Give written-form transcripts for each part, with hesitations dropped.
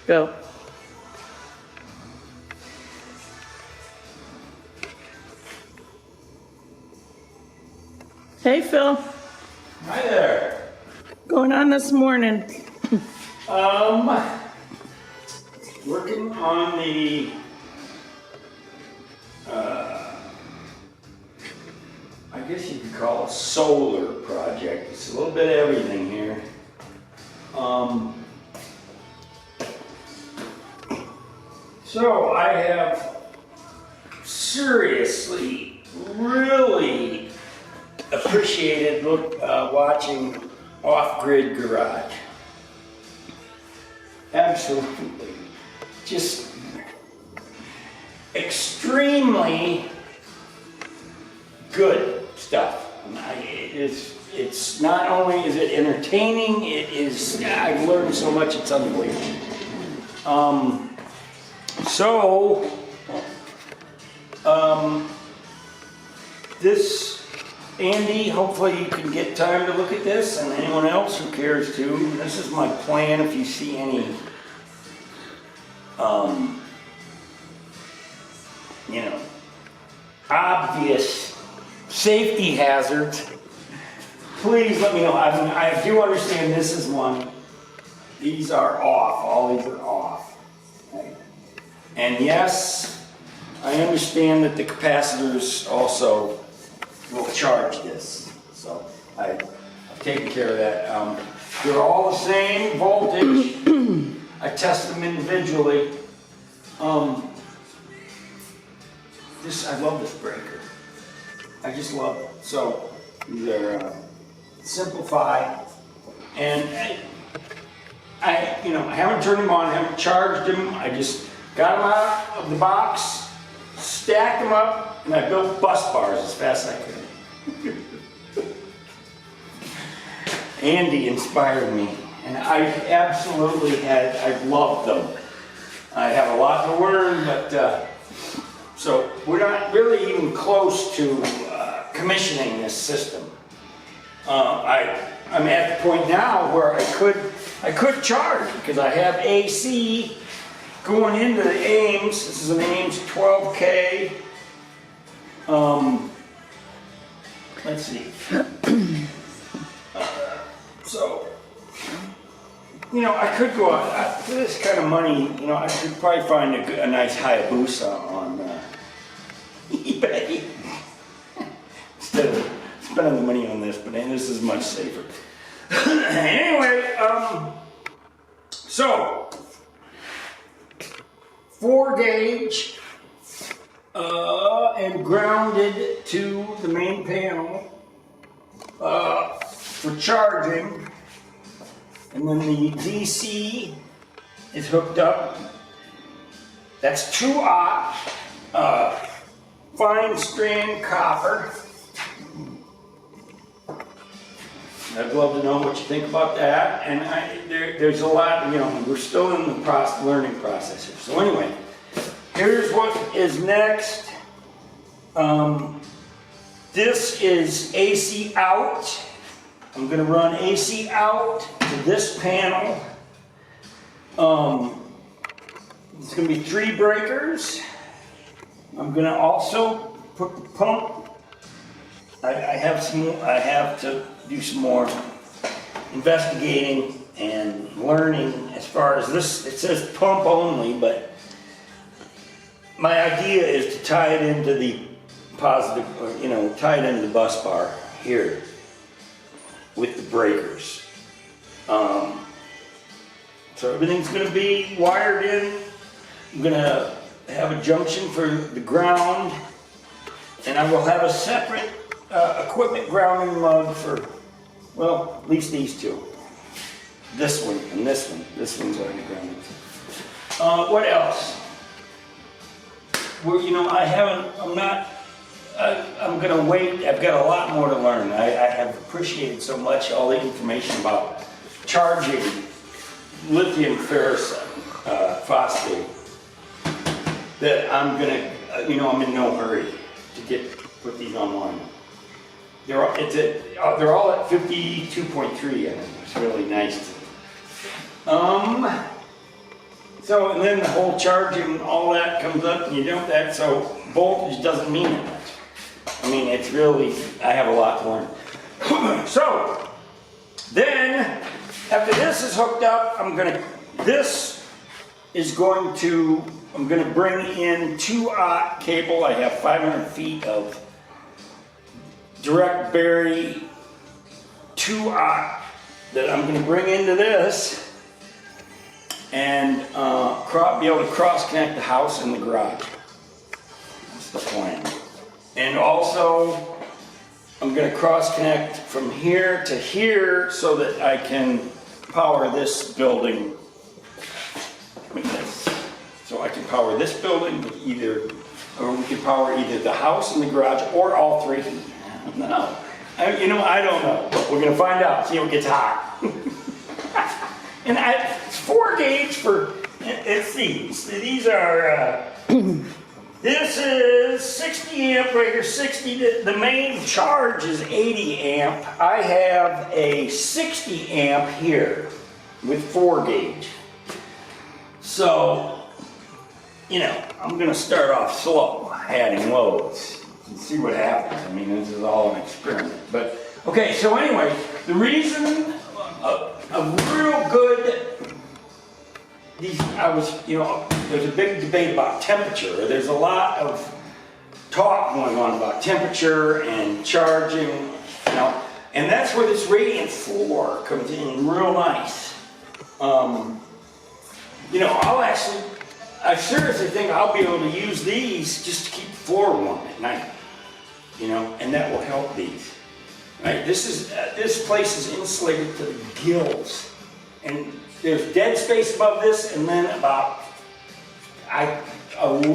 Go. Hey, Phil. Hi there. Going on this morning? Working on the, I guess you could call it solar project. It's a little bit of everything here. So I have seriously, really appreciated watching Off-Grid Garage. Absolutely. Just extremely good stuff. It's not only is it entertaining, I've learned so much, it's unbelievable. This, Andy, hopefully you can get time to look at this, and anyone else who cares to. This is my plan if you see any, obvious safety hazards. Please let me know. I do understand this is one. These are off. All these are off. Okay. And yes, I understand that the capacitors also will charge this. So I've taken care of that. They're all the same voltage. I test them individually. I love this breaker. I just love it. So they're simplified, and I haven't turned them on, haven't charged them. I just got them out of the box, stacked them up, and I built bus bars as fast as I could. Andy inspired me, and I loved them. I have a lot to learn, but so we're not really even close to commissioning this system. I'm at the point now where I could charge because I have AC going into the Ames. This is an Ames 12K. Let's see. I could go out for this kind of money. I could probably find a nice Hayabusa on eBay instead of spending the money on this. But this is much safer. Anyway, so 4 gauge and grounded to the main panel for charging. And then the DC is hooked up. That's 2-aught fine strand copper. I'd love to know what you think about that. And there's a lot, we're still in the learning process here. So anyway, here's what is next. This is AC out. I'm going to run AC out to this panel. It's going to be 3 breakers. I'm going to also put the pump. I have to do some more investigating and learning as far as this. It says pump only, but my idea is to tie it into the positive, tie it into the bus bar here with the breakers. So everything's going to be wired in. I'm going to have a junction for the ground, and I will have a separate equipment grounding lug for, well, at least these two. This one and this one. This one's already grounded. What else? I'm going to wait. I've got a lot more to learn. I have appreciated so much all the information about charging lithium ferrous phosphate that I'm going to, I'm in no hurry to put these online. They're all at 52.3, and it's really nice. So, and then the whole charging, all that comes up and you dump that, so voltage doesn't mean that much. I mean, it's really, I have a lot to learn. So, then, after this is hooked up, I'm gonna bring in 2-aught cable. I have 500 feet of direct bury 2-aught that I'm gonna bring into this and be able to cross connect the house and the garage. That's the plan. And also, I'm gonna cross connect from here to here so that I can power this building with this. So I can power this building with or we can power either the house and the garage or all three. No, I don't know. We're gonna find out, see what gets hot. And it's 4 gauge for, it's these are, this is 60 amp right here, 60, the main charge is 80 amp. I have a 60 amp here with 4 gauge. So, I'm gonna start off slow, adding loads, and see what happens. I mean, this is all an experiment. But, okay, so anyway, the reason a real good, there's a big debate about temperature. There's a lot of talk going on about temperature and charging, and that's where this radiant floor comes in real nice. I seriously think I'll be able to use these just to keep the floor warm at night, and that will help these. Right? This place is insulated to the gills, and there's dead space above this, and then about a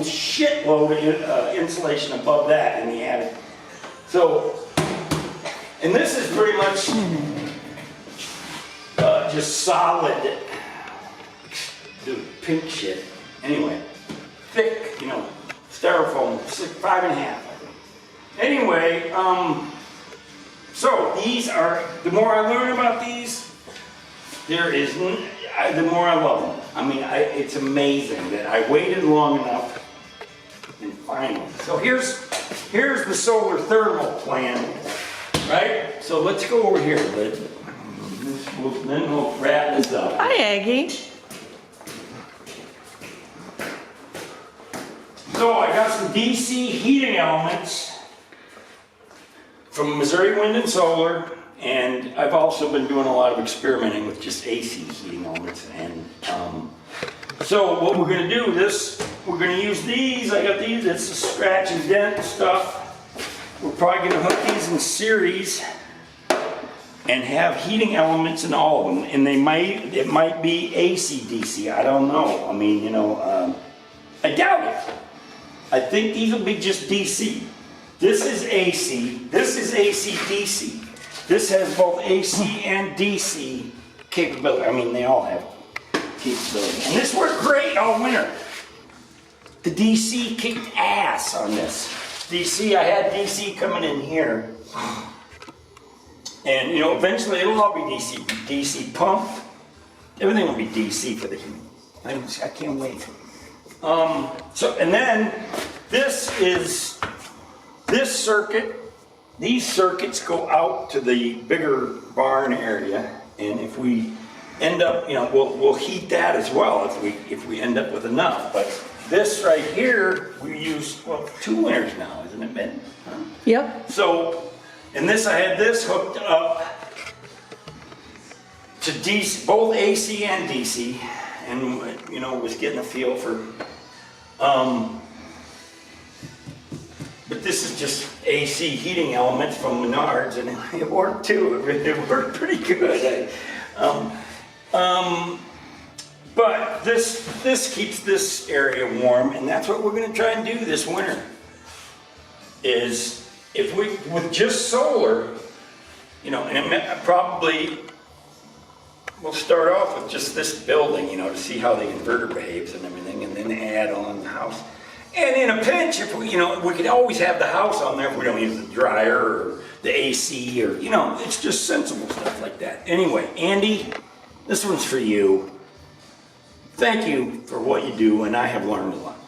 shitload of insulation above that in the attic. So, and this is pretty much just solid, pink shit. Anyway, thick, styrofoam, 5.5, I think. Anyway, so these are, the more I learn about these, the more I love them. I mean, it's amazing that I waited long enough and finally. So here's the solar thermal plan, right? So let's go over here, then we'll wrap this up. Hi, Aggie. So I got some DC heating elements from Missouri Wind and Solar, and I've also been doing a lot of experimenting with just AC heating elements. And so what we're going to do we're going to use these. I got these. It's the scratch and dent stuff. We're probably going to hook these in series and have heating elements in all of them. And it might be AC DC. I don't know. I mean, I doubt it. I think these will be just DC. This is AC. This is AC DC. This has both AC and DC capability. I mean, they all have capability. And this worked great all winter. The DC kicked ass on this. DC, I had DC coming in here. And, eventually it'll all be DC. DC pump. Everything will be DC for the heat. I can't wait. And then this circuit, these circuits go out to the bigger barn area, and if we end up, we'll heat that as well if we end up with enough. But this right here, we used 2 winters now, hasn't it been? Huh? Yep. So, and I had this hooked up to DC, both AC and DC, and was getting a feel for. But this is just AC heating elements from Menards, and it worked too. It worked pretty good. But this keeps this area warm, and that's what we're going to try and do this winter. Is if we with just solar, and probably we'll start off with just this building, to see how the inverter behaves and everything, and then add on the house. And in a pinch, if we could always have the house on there if we don't use the dryer or the AC or, it's just sensible stuff like that. Anyway, Andy, this one's for you. thank you for what you do, and I have learned a lot.